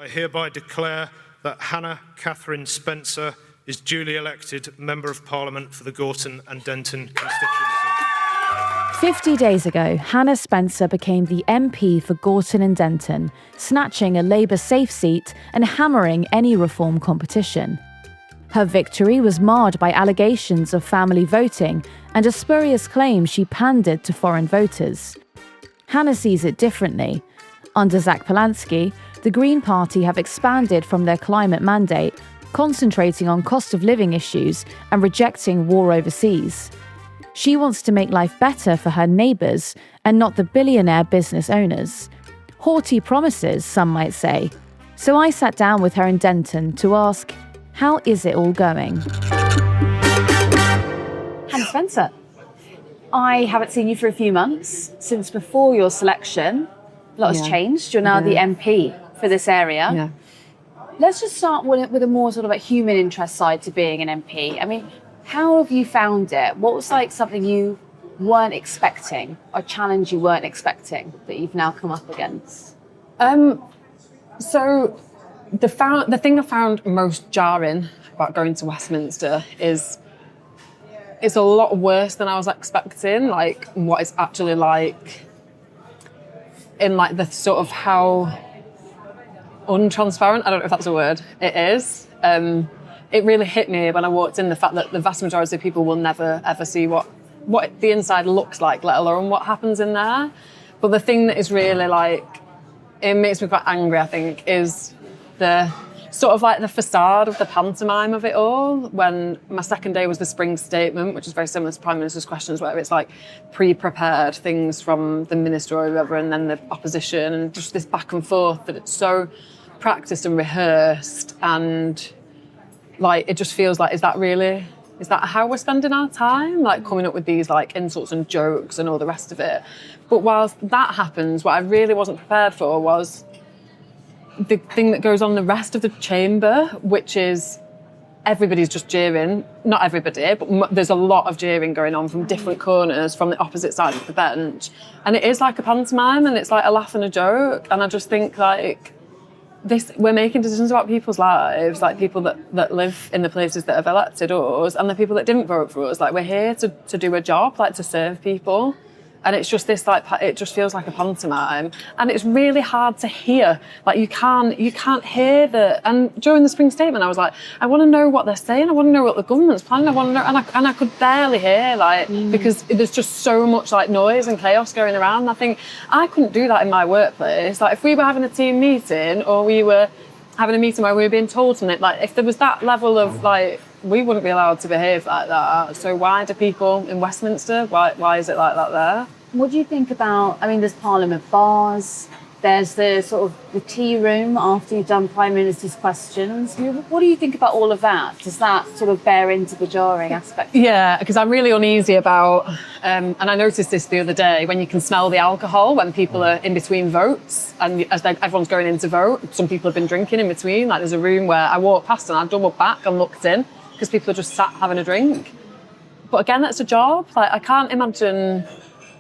I hereby declare that Hannah Catherine Spencer is duly elected Member of Parliament for the Gorton and Denton constituency. 50 days ago, Hannah Spencer became the MP for Gorton and Denton, snatching a Labour safe seat and hammering any reform competition. Her victory was marred by allegations of family voting and a spurious claim she pandered to foreign voters. Hannah sees it differently. Under Zach Polanski, the Green Party have expanded from their climate mandate, concentrating on cost of living issues and rejecting war overseas. She wants to make life better for her neighbours and not the billionaire business owners. Haughty promises, some might say. So I sat down with her in Denton to ask, how is it all going? Hannah Spencer, I haven't seen you for a few months. Since before your selection, a lot has changed. You're now the MP for this area. Yeah. Let's just start with a more sort of a human interest side to being an MP. I mean, how have you found it? What was like something you weren't expecting, or challenge you weren't expecting that you've now come up against? So the thing I found most jarring about going to Westminster is it's a lot worse than I was expecting, like what it's actually like in like the sort of how untransparent, I don't know if that's a word, it is. It really hit me when I walked in, the fact that the vast majority of people will never ever see what the inside looks like, let alone what happens in there. But the thing that is really like, it makes me quite angry, I think, is the sort of like the facade of the pantomime of it all. When my second day was the spring statement, which is very similar to Prime Minister's questions, where it's like pre-prepared things from the minister or whoever, and then the opposition, and just this back and forth that it's so practiced and rehearsed, and like it just feels like, is that how we're spending our time? Like coming up with these like insults and jokes and all the rest of it. But whilst that happens, what I really wasn't prepared for was the thing that goes on in the rest of the chamber, which is everybody's just jeering. Not everybody, but there's a lot of jeering going on from different corners, from the opposite side of the bench. And it is like a pantomime, and it's like a laugh and a joke. And I just think like, we're making decisions about people's lives, like people that live in the places that have elected us and the people that didn't vote for us. Like we're here to do a job, like to serve people. And it's just this like, it just feels like a pantomime, and it's really hard to hear. Like you can't hear and during the spring statement, I was like, I want to know what they're saying. I want to know what the government's planning. I want to know, and I could barely hear, like, because there's just so much like noise and chaos going around. And I think I couldn't do that in my workplace. Like if we were having a team meeting or we were having a meeting where we were being told something, like if there was that level of like, we wouldn't be allowed to behave like that. So why do people in Westminster, why is it like that there? What do you think about, I mean, there's Parliament bars, there's the sort of the tea room after you've done Prime Minister's questions. I mean, what do you think about all of that? Does that sort of bear into the jarring aspect? Yeah, because I'm really uneasy about, and I noticed this the other day, when you can smell the alcohol when people are in between votes, and as everyone's going in to vote, some people have been drinking in between. Like there's a room where I walked past and I doubled back and looked in because people are just sat having a drink. But again, that's a job. Like I can't imagine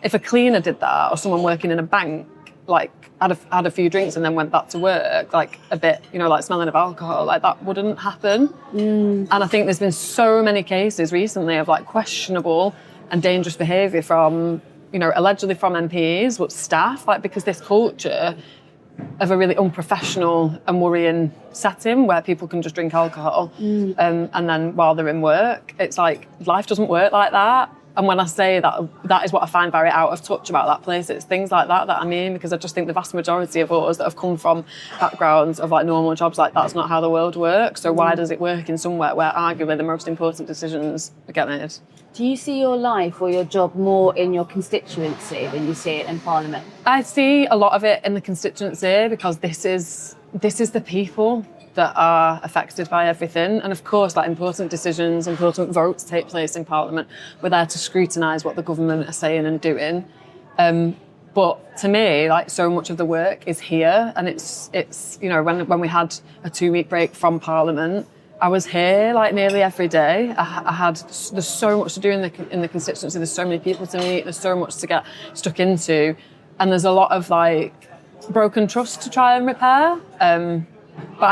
if a cleaner did that, or someone working in a bank, like had a few drinks and then went back to work, like a bit, like smelling of alcohol, like that wouldn't happen. And I think there's been so many cases recently of like questionable and dangerous behaviour from, allegedly from MPs, but staff, like because this culture of a really unprofessional and worrying setting where people can just drink alcohol and then while they're in work, it's like life doesn't work like that. And when I say that, that is what I find very out of touch about that place. It's things like that I mean, because I just think the vast majority of us that have come from backgrounds of like normal jobs, like that's not how the world works. So why does it work in somewhere where arguably the most important decisions get made? Do you see your life or your job more in your constituency than you see it in Parliament? I see a lot of it in the constituency because this is the people that are affected by everything. And of course, like important decisions, important votes take place in Parliament. We're there to scrutinise what the government are saying and doing. But to me, like so much of the work is here. And it's when we had a 2-week break from Parliament, I was here like nearly every day. There's so much to do in the constituency. There's so many people to meet. There's so much to get stuck into. And there's a lot of like broken trust to try and repair. But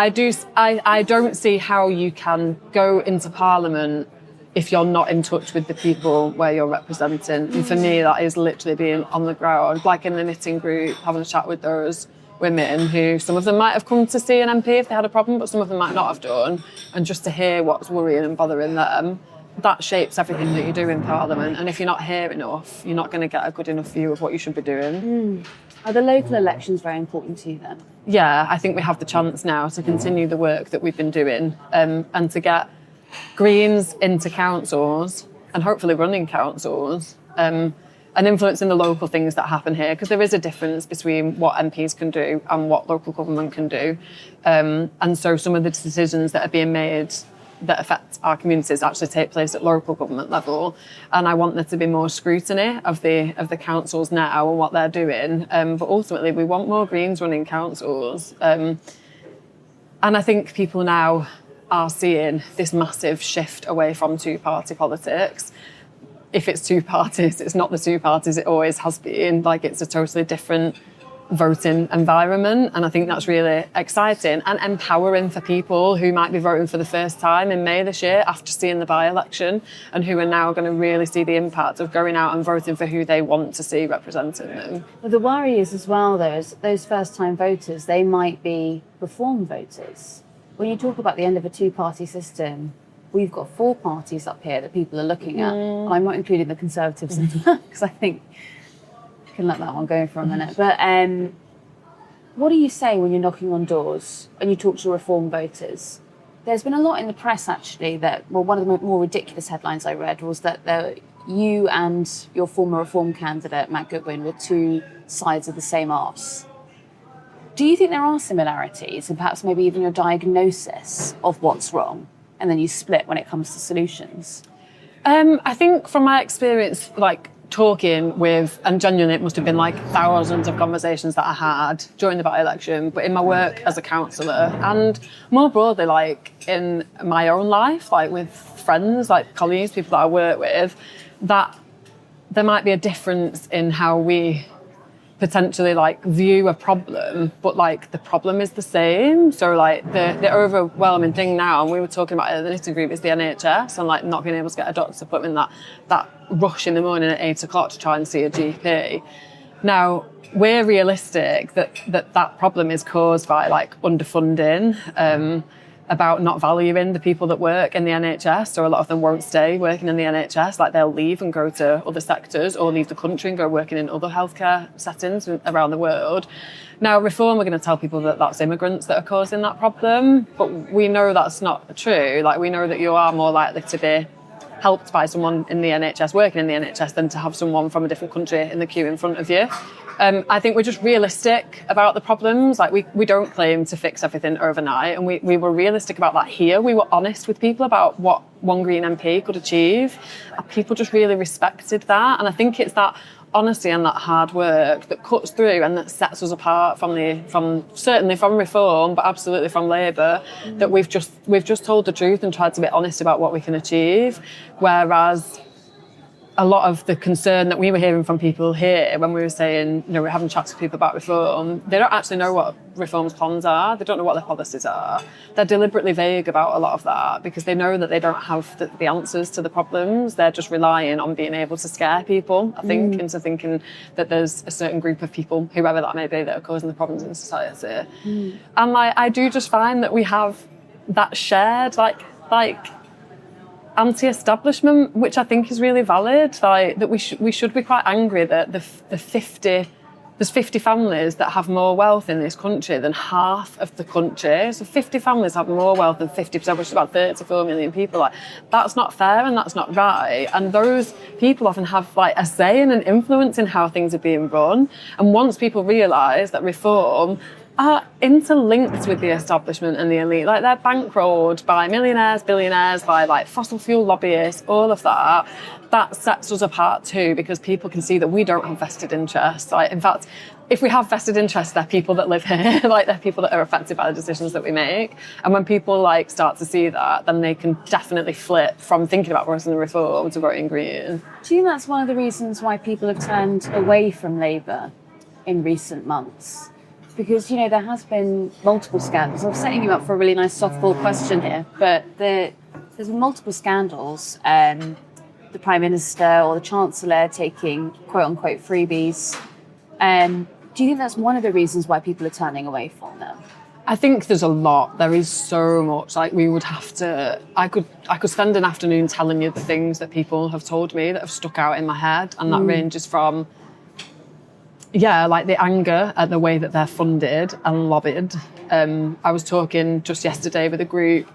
I don't see how you can go into Parliament if you're not in touch with the people where you're representing. And for me, that is literally being on the ground, like in the knitting group, having a chat with those women who, some of them might have come to see an MP if they had a problem, but some of them might not have done. And just to hear what's worrying and bothering them, that shapes everything that you do in Parliament. And if you're not here enough, you're not going to get a good enough view of what you should be doing. Are the local elections very important to you then? Yeah, I think we have the chance now to continue the work that we've been doing, and to get Greens into councils and hopefully running councils, and influencing the local things that happen here, because there is a difference between what MPs can do and what local government can do. And so some of the decisions that are being made that affect our communities actually take place at local government level. And I want there to be more scrutiny of the councils now and what they're doing. But ultimately, we want more Greens running councils. And I think people now are seeing this massive shift away from two-party politics. If it's two parties, it's not the two parties it always has been. Like, it's a totally different voting environment, and I think that's really exciting and empowering for people who might be voting for the first time in May this year after seeing the by-election, and who are now going to really see the impact of going out and voting for who they want to see representing them. Well, the worry is as well, though, is those first-time voters, they might be reform voters. When you talk about the end of a two-party system, we've got four parties up here that people are looking at, and I'm not including the Conservatives in that, because I think can let that one go for a minute. But what do you say when you're knocking on doors and you talk to reform voters? There's been a lot in the press, actually, that, well, one of the more ridiculous headlines I read was that you and your former reform candidate, Matt Goodwin, were two sides of the same arse. Do you think there are similarities, and perhaps maybe even your diagnosis of what's wrong, and then you split when it comes to solutions? I think from my experience, like, talking with, and genuinely it must have been like thousands of conversations that I had during the by-election, but in my work as a councillor and more broadly, like in my own life, like with friends, like colleagues, people that I work with, that there might be a difference in how we potentially like view a problem, but like the problem is the same. So like the overwhelming thing now, and we were talking about it at the knitting group, is the NHS and like not being able to get a doctor's appointment, that rush in the morning at 8 o'clock to try and see a GP. Now, we're realistic that problem is caused by like underfunding, about not valuing the people that work in the NHS. So a lot of them won't stay working in the NHS, like they'll leave and go to other sectors or leave the country and go working in other healthcare settings around the world. Now, reform, we're going to tell people that that's immigrants that are causing that problem, but we know that's not true. Like, we know that you are more likely to be helped by someone in the NHS, working in the NHS, than to have someone from a different country in the queue in front of you. I think we're just realistic about the problems. Like, we don't claim to fix everything overnight, and we were realistic about that here. We were honest with people about what one Green MP could achieve, and people just really respected that. And I think it's that honesty and that hard work that cuts through and that sets us apart from certainly from Reform, but absolutely from Labour, that we've just told the truth and tried to be honest about what we can achieve. Whereas a lot of the concern that we were hearing from people here when we were saying, you know, we're having chats with people about Reform, they don't actually know what Reform's plans are. They don't know what their policies are. They're deliberately vague about a lot of that because they know that they don't have the answers to the problems. They're just relying on being able to scare people, I think, into thinking that there's a certain group of people, whoever that may be, that are causing the problems in society. And like, I do just find that we have that shared, like anti-establishment, which I think is really valid. Like, that we should be quite angry that there's 50 families that have more wealth in this country than half of the country. So 50 families have more wealth than 50%, which is about 34 million people. Like, that's not fair and that's not right. And those people often have like a say and an influence in how things are being run. And once people realise that Reform are interlinked with the establishment and the elite, like they're bankrolled by millionaires, billionaires, by like fossil fuel lobbyists, all of that, that sets us apart too, because people can see that we don't have vested interests. Like, in fact, if we have vested interests, they're people that live here, like they're people that are affected by the decisions that we make. And when people like start to see that, then they can definitely flip from thinking about voting in Reform to voting Green. Do you think that's one of the reasons why people have turned away from Labour in recent months? Because, you know, there has been multiple scandals. I'm setting you up for a really nice softball question here, but there's been multiple scandals. The Prime Minister or the Chancellor taking quote-unquote freebies. Do you think that's one of the reasons why people are turning away from them? I think there's a lot. There is so much. Like, we would have to... I could spend an afternoon telling you the things that people have told me that have stuck out in my head, and that ranges from... Yeah, like the anger at the way that they're funded and lobbied. I was talking just yesterday with a group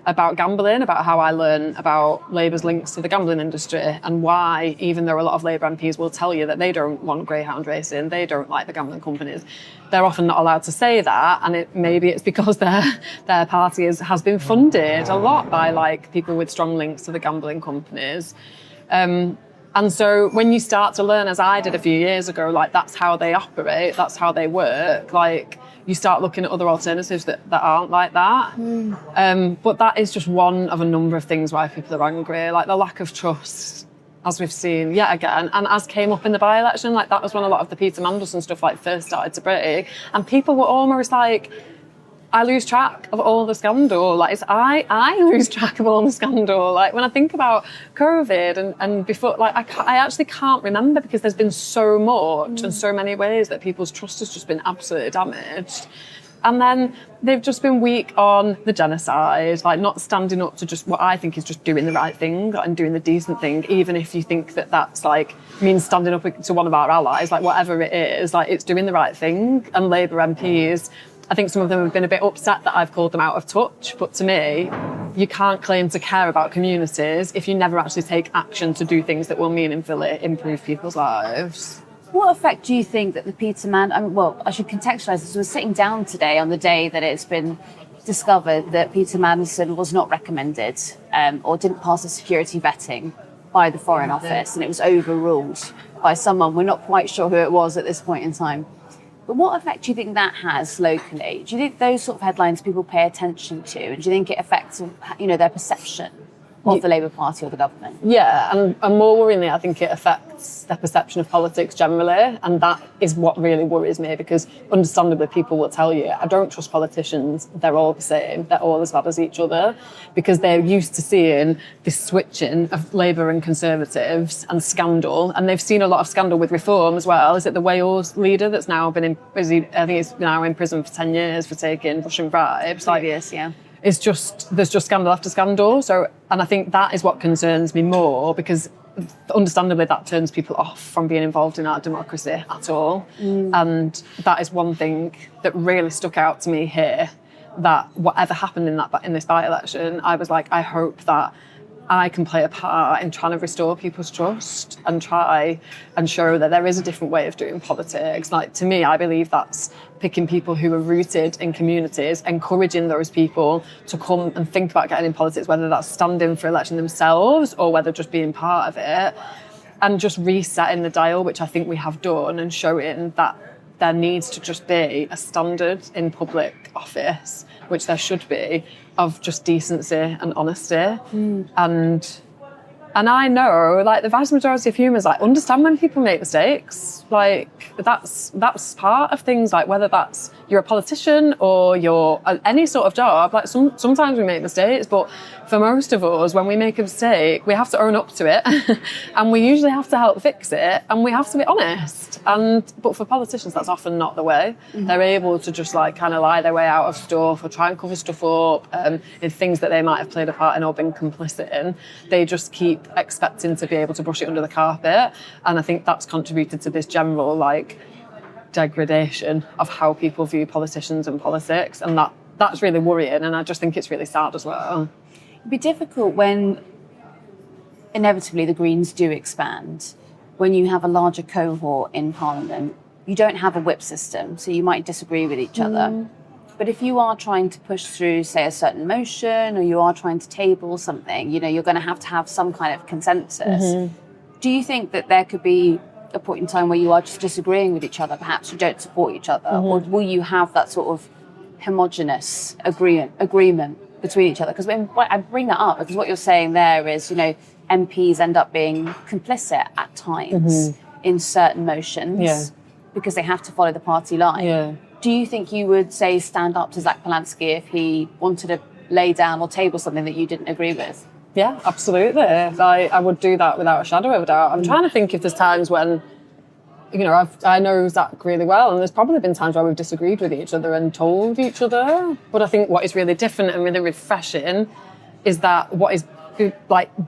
about gambling, about how I learn about Labour's links to the gambling industry and why, even though a lot of Labour MPs will tell you that they don't want greyhound racing, they don't like the gambling companies, they're often not allowed to say that, and maybe it's because their party has been funded a lot by like people with strong links to the gambling companies. And so when you start to learn, as I did a few years ago, like that's how they operate, that's how they work, like you start looking at other alternatives that aren't like that. But that is just one of a number of things why people are angry, like the lack of trust, as we've seen yet again, and as came up in the by-election, like that was when a lot of the Peter Mandelson stuff like first started to break, and people were almost like, I lose track of all the scandal. Like, I lose track of all the scandal. Like, when I think about COVID and before, like, I actually can't remember because there's been so much and so many ways that people's trust has just been absolutely damaged. And then they've just been weak on the genocide, like not standing up to just what I think is just doing the right thing and doing the decent thing, even if you think that that's like means standing up to one of our allies, like whatever it is, like it's doing the right thing. And Labour MPs, I think some of them have been a bit upset that I've called them out of touch, but to me, you can't claim to care about communities if you never actually take action to do things that will meaningfully improve people's lives. What effect do you think that the I should contextualise this. We're sitting down today on the day that it's been discovered that Peter Mandelson was not recommended or didn't pass the security vetting by the Foreign Office, and it was overruled by someone. We're not quite sure who it was at this point in time. But what effect do you think that has locally? Do you think those sort of headlines people pay attention to? And do you think it affects, their perception of the Labour Party or the government? Yeah, and more worryingly, I think it affects their perception of politics generally, and that is what really worries me, because understandably people will tell you, I don't trust politicians, they're all the same, they're all as bad as each other, because they're used to seeing this switching of Labour and Conservatives and scandal, and they've seen a lot of scandal with reform as well. Is it the Wales leader that's now been I think he's now in prison for 10 years for taking Russian bribes? 5 years, yeah. There's just scandal after scandal. And I think that is what concerns me more, because understandably that turns people off from being involved in our democracy at all. And that is one thing that really stuck out to me here, that whatever happened in this by-election, I was like, I hope that I can play a part in trying to restore people's trust and try and show that there is a different way of doing politics. Like, to me, I believe that's picking people who are rooted in communities, encouraging those people to come and think about getting in politics, whether that's standing for election themselves or whether just being part of it, and just resetting the dial, which I think we have done, and showing that there needs to just be a standard in public office, which there should be, of just decency and honesty. And I know, like, the vast majority of humans, like, understand when people make mistakes. Like, that's part of things, like, whether that's you're a politician or you're any sort of job, like, sometimes we make mistakes, but for most of us, when we make a mistake, we have to own up to it, and we usually have to help fix it, and we have to be honest. But for politicians, that's often not the way. They're able to just, like, kind of lie their way out of stuff or try and cover stuff up in things that they might have played a part in or been complicit in. They just keep expecting to be able to brush it under the carpet, and I think that's contributed to this general, like, degradation of how people view politicians and politics, and that's really worrying, and I just think it's really sad as well. It'd be difficult when inevitably the Greens do expand, when you have a larger cohort in Parliament. You don't have a whip system, so you might disagree with each other. But if you are trying to push through, say, a certain motion, or you are trying to table something, you're going to have some kind of consensus. Do you think that there could be a point in time where you are just disagreeing with each other? Perhaps you don't support each other, or will you have that sort of homogenous agreement between each other? Because I bring that up because what you're saying there is, MPs end up being complicit at times in certain motions because they have to follow the party line. Do you think you would say stand up to Zach Polanski if he wanted to lay down or table something that you didn't agree with? Yeah, absolutely. I would do that without a shadow of a doubt. I'm trying to think if there's times when, I know Zach really well, and there's probably been times where we've disagreed with each other and told each other. But I think what is really different and really refreshing is that what is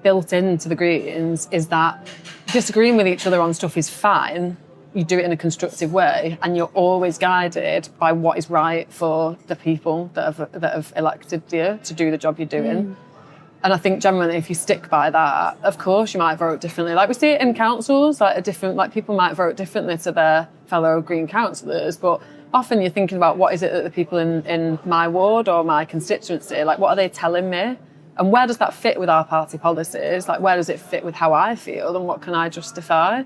built into the Greens is that disagreeing with each other on stuff is fine. You do it in a constructive way, and you're always guided by what is right for the people that have elected you to do the job you're doing. And I think generally, if you stick by that, of course you might vote differently. We see it in councils, people might vote differently to their fellow Green councillors, but often you're thinking about what is it that the people in my ward or my constituency, what are they telling me? And where does that fit with our party policies? Where does it fit with how I feel, and what can I justify?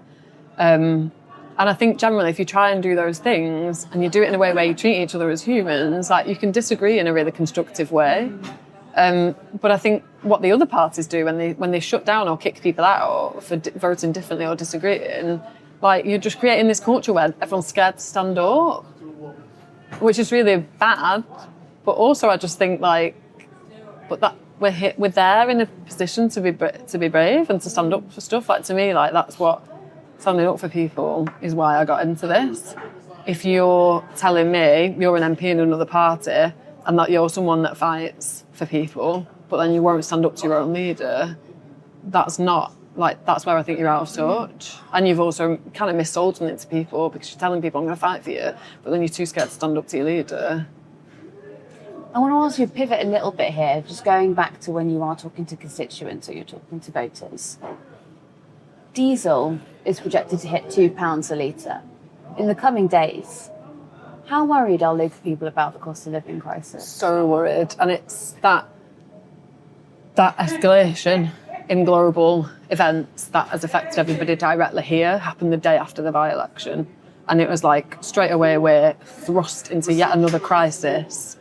And I think generally, if you try and do those things and you do it in a way where you treat each other as humans, you can disagree in a really constructive way. But I think what the other parties do when they shut down or kick people out for voting differently or disagreeing, you're just creating this culture where everyone's scared to stand up, which is really bad. But also, I just think but that we're there in a position to be brave and to stand up for stuff. To me, that's what standing up for people is why I got into this. If you're telling me you're an MP in another party and that you're someone that fights for people, but then you won't stand up to your own leader, that's not, that's where I think you're out of touch. And you've also kind of missold something to people because you're telling people I'm going to fight for you, but then you're too scared to stand up to your leader. I want to ask you to pivot a little bit here, just going back to when you are talking to constituents or you're talking to voters. Diesel is projected to hit £2 a litre. In the coming days, how worried are local people about the cost of living crisis? So worried. And it's that escalation in global events that has affected everybody directly here happened the day after the by-election. And it was straight away we're thrust into yet another crisis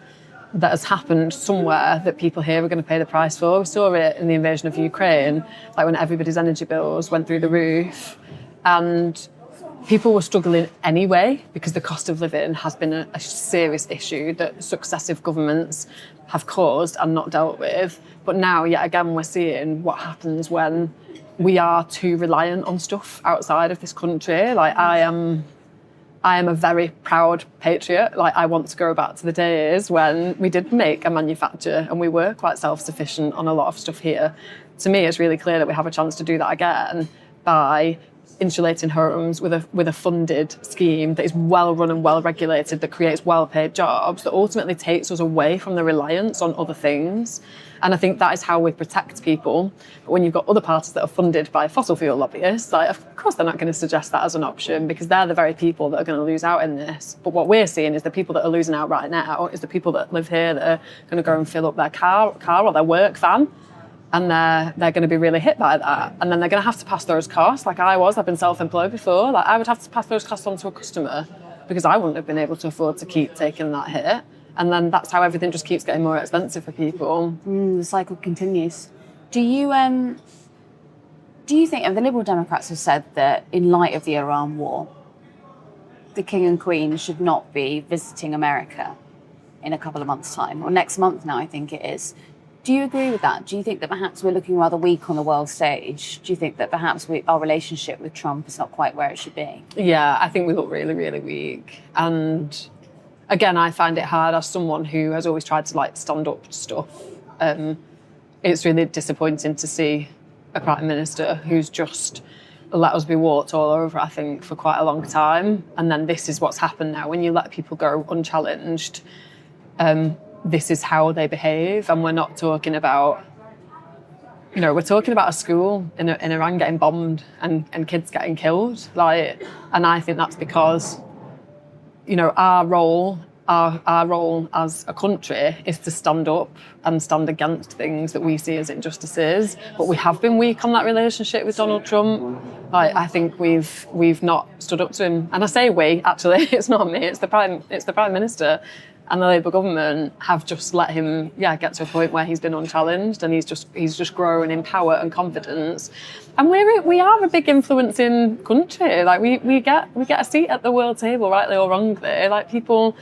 that has happened somewhere that people here are going to pay the price for. We saw it in the invasion of Ukraine, when everybody's energy bills went through the roof. And people were struggling anyway because the cost of living has been a serious issue that successive governments have caused and not dealt with. But now, yet again, we're seeing what happens when we are too reliant on stuff outside of this country. I am a very proud patriot. I want to go back to the days when we did make a manufacture and we were quite self-sufficient on a lot of stuff here. To me, it's really clear that we have a chance to do that again by insulating homes with a funded scheme that is well run and well regulated, that creates well-paid jobs, that ultimately takes us away from the reliance on other things. And I think that is how we protect people. But when you've got other parties that are funded by fossil fuel lobbyists, of course they're not going to suggest that as an option because they're the very people that are going to lose out in this. But what we're seeing is the people that are losing out right now is the people that live here that are going to go and fill up their car or their work van. And they're going to be really hit by that. And then they're going to have to pass those costs, I've been self-employed before. I would have to pass those costs on to a customer because I wouldn't have been able to afford to keep taking that hit. And then that's how everything just keeps getting more expensive for people. The cycle continues. Do you think, and the Liberal Democrats have said that in light of the Iran war, the King and Queen should not be visiting America in a couple of months' time, or next month now, I think it is. Do you agree with that? Do you think that perhaps we're looking rather weak on the world stage? Do you think that perhaps our relationship with Trump is not quite where it should be? Yeah, I think we look really, really weak. And again, I find it hard as someone who has always tried to stand up to stuff. It's really disappointing to see a Prime Minister who's just let us be walked all over, I think, for quite a long time. And then this is what's happened now. When you let people go unchallenged, this is how they behave. And we're not talking about, we're talking about a school in Iran getting bombed and kids getting killed. And I think that's because, our role as a country is to stand up and stand against things that we see as injustices. But we have been weak on that relationship with Donald Trump. I think we've not stood up to him. And I say we, actually, it's not me, it's the Prime Minister. and the Labour government have just let him, get to a point where he's been unchallenged, and he's just grown in power and confidence. And we are a big influencing country. Like we get a seat at the world table, rightly or wrongly. Like people,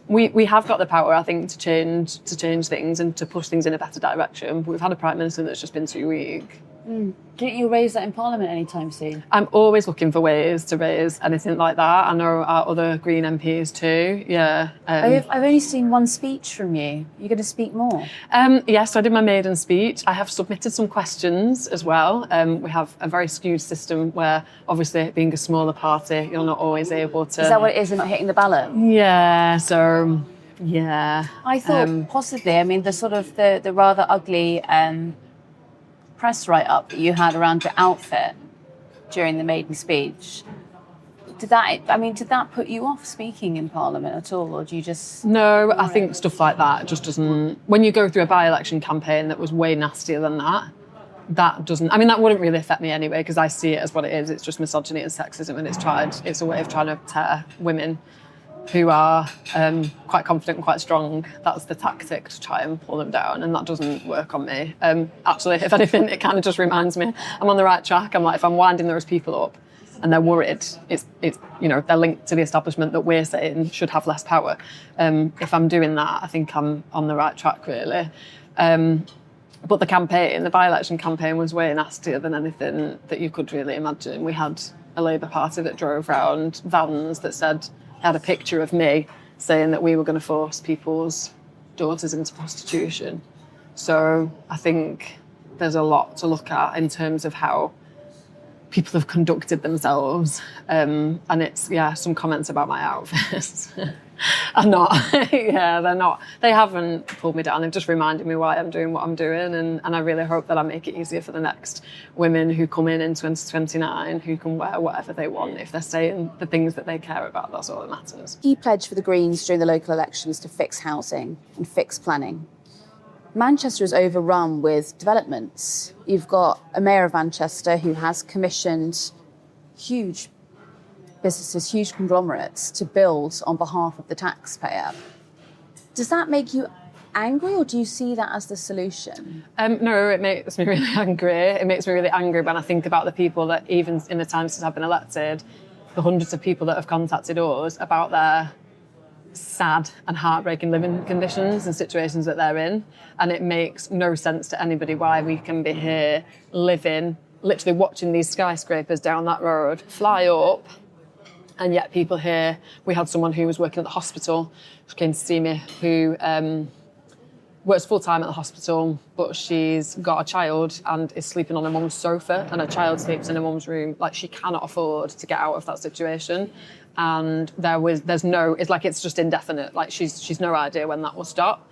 we have got the power, I think, to change things and to push things in a better direction. But we've had a Prime Minister that's just been too weak. Don't you raise that in Parliament anytime soon? I'm always looking for ways to raise anything like that. I know our other Green MPs too. Yeah. I've only seen one speech from you. You're going to speak more? Yes, I did my maiden speech. I have submitted some questions as well. We have a very skewed system where, obviously, being a smaller party, you're not always able to... Is that what it is, and not hitting the ballot? Yeah, so, yeah. I thought possibly, I mean, the sort of the rather ugly... press write-up that you had around your outfit during the maiden speech, did that put you off speaking in Parliament at all, or do you just... No, I think stuff like that just doesn't... When you go through a by-election campaign that was way nastier than that doesn't... I mean, that wouldn't really affect me anyway, because I see it as what it is. It's just misogyny and sexism, and it's a way of trying to tear women who are quite confident and quite strong. That's the tactic, to try and pull them down, and that doesn't work on me. Actually, if anything, it kind of just reminds me I'm on the right track. I'm like, if I'm winding those people up and they're worried, it's they're linked to the establishment that we're saying should have less power. If I'm doing that, I think I'm on the right track, really. But the by-election campaign was way nastier than anything that you could really imagine. We had a Labour Party that drove around vans that had a picture of me saying that we were going to force people's daughters into prostitution. So I think there's a lot to look at in terms of how people have conducted themselves. And it's, some comments about my outfits are not, they're not. They haven't pulled me down. They've just reminded me why I'm doing what I'm doing. And I really hope that I make it easier for the next women who come in 2029 who can wear whatever they want if they're saying the things that they care about. That's all that matters. Key pledge for the Greens during the local elections to fix housing and fix planning. Manchester is overrun with developments. You've got a mayor of Manchester who has commissioned huge businesses, huge conglomerates to build on behalf of the taxpayer. Does that make you angry, or do you see that as the solution? No, it makes me really angry. It makes me really angry when I think about the people that, even in the time since I've been elected, the hundreds of people that have contacted us about their sad and heartbreaking living conditions and situations that they're in. And it makes no sense to anybody why we can be here living, literally watching these skyscrapers down that road fly up, and yet people here... We had someone who was working at the hospital, who came to see me, who works full-time at the hospital, but she's got a child and is sleeping on her mum's sofa, and her child sleeps in her mum's room. Like, she cannot afford to get out of that situation. And it's just indefinite. Like, she's no idea when that will stop.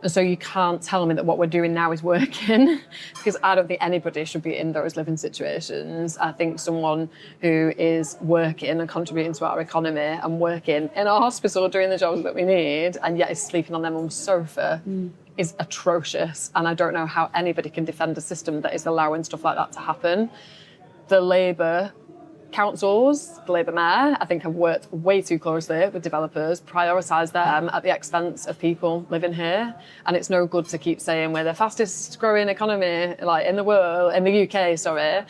And so you can't tell me that what we're doing now is working, because I don't think anybody should be in those living situations. I think someone who is working and contributing to our economy and working in a hospital doing the jobs that we need, and yet is sleeping on their mum's sofa, is atrocious. And I don't know how anybody can defend a system that is allowing stuff like that to happen. The Labour councils, the Labour mayor, I think, have worked way too closely with developers, prioritised them at the expense of people living here. And it's no good to keep saying we're the fastest growing economy in the world, in the UK, sorry.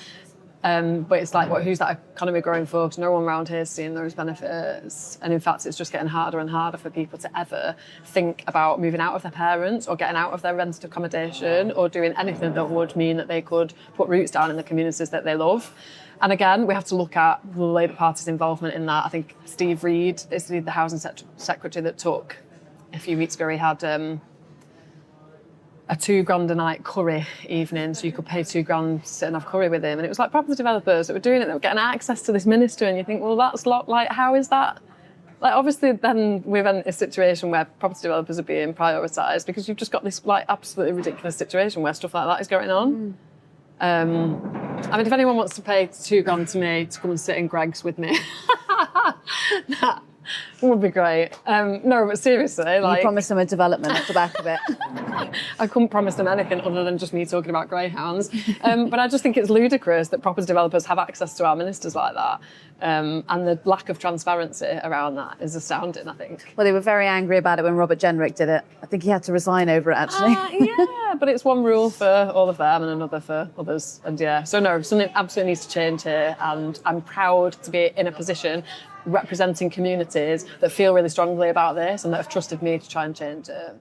But it's like, who's that economy growing for? Because no one around here is seeing those benefits. And in fact, it's just getting harder and harder for people to ever think about moving out of their parents or getting out of their rented accommodation or doing anything that would mean that they could put roots down in the communities that they love. And again, we have to look at the Labour Party's involvement in that. I think Steve Reid is the Housing Secretary that took, a few weeks ago, he had a £2,000 a night curry evening, so you could pay £2,000 to sit and have curry with him. And it was like property developers that were doing it, that were getting access to this minister, and you think, well, that's how is that? Like, obviously, then we're in a situation where property developers are being prioritised, because you've just got this absolutely ridiculous situation where stuff like that is going on. I mean, if anyone wants to pay £2,000 to me to come and sit in Greg's with me, that would be great. No, but seriously, You promise them a development off the back of it. I couldn't promise them anything other than just me talking about greyhounds. But I just think it's ludicrous that property developers have access to our ministers like that. And the lack of transparency around that is astounding, I think. Well, they were very angry about it when Robert Jenrick did it. I think he had to resign over it, actually. Yeah, but it's one rule for all of them and another for others. And yeah, so no, something absolutely needs to change here. And I'm proud to be in a position representing communities that feel really strongly about this and that have trusted me to try and change it.